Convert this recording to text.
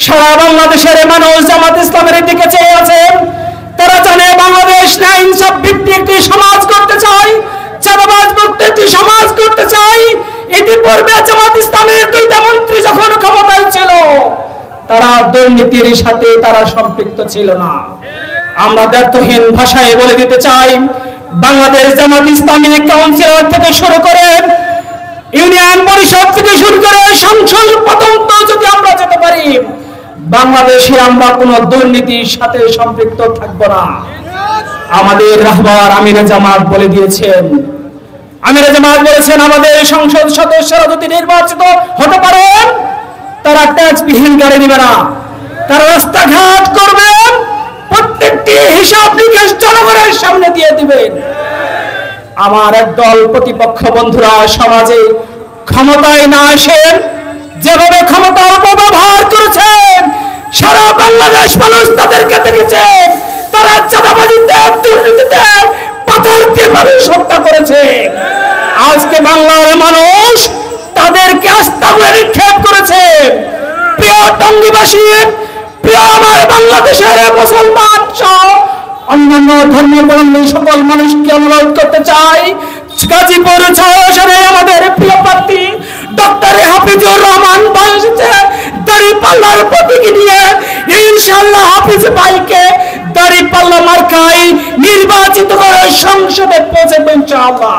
সারা বাংলাদেশের মানুষ জামাত ইসলামের দিকে চেয়ে আছে। তারা জানে বাংলাদেশ ন্যায় ইনসাফ ভিত্তিক একটি সমাজ করতে চায়, চাঁদাবাজ মুক্ত একটি সমাজ করতে চায়। ইতিপূর্বে জামাত ইসলামের দুইটা মন্ত্রী যখন ক্ষমতায় ছিল, তারা দুর্নীতির সাথে তারা সম্পৃক্ত ছিল না। আমরা ব্যর্থহীন ভাষায় বলে দিতে চাই, বাংলাদেশ জামাত ইসলামী কাউন্সিলর থেকে শুরু করে ইউনিয়ন পরিষদ থেকে শুরু করে সংসদ পর্যন্ত যদি আমরা যেতে পারি, বাংলাদেশে আমরা কোন দুর্নীতির সাথে সম্পৃক্ত থাকবো না। আমাদের রাহবার আমিরে জামাত বলে দিয়েছেন, আমিরে জামাত বলেছেন আমাদের সংসদ সদস্যরা যদি নির্বাচিত হতে পারেন, তারা ট্যাক্স বিহীন গাড়ি নেবে না, তারা রাস্তাঘাট করবেন, প্রত্যেকটি হিসাব নিকাশ জনগণের সামনে দিয়ে দিবেন। আমার একদল প্রতিপক্ষ বন্ধুরা সমাজে ক্ষমতায় না আসেন, যেভাবে ক্ষমতা অপব্যবহার করেছেন, সারা বাংলাদেশ মানুষ তাদেরকে দেখেছে। তারা চাঁদাবাজিতে, দুর্নীতিতে, পাথর দিয়ে মানুষ হত্যা করেছে। আজকে বাংলার মানুষ তাদেরকে আস্থা করে নিক্ষেপ করেছে। প্রিয় টঙ্গীবাসী, প্রিয় আমার বাংলাদেশের মুসলমান সহ অন্যান্য ধর্মাবলম্বী সকল মানুষকে অনুরোধ করতে চাই, গাজীপুর 6 আসনে আমাদের প্রিয় প্রার্থী ডক্টর হাফিজুর রহমান ভাই এসেছে দাঁড়িপাল্লার প্রতীকী নিয়ে। ইনশাআল্লাহ হাফিজ ভাইকে দাঁড়িপাল্লা মার্কায় নির্বাচিত করে সংসদে পৌঁছাবেন ইনশাআল্লাহ।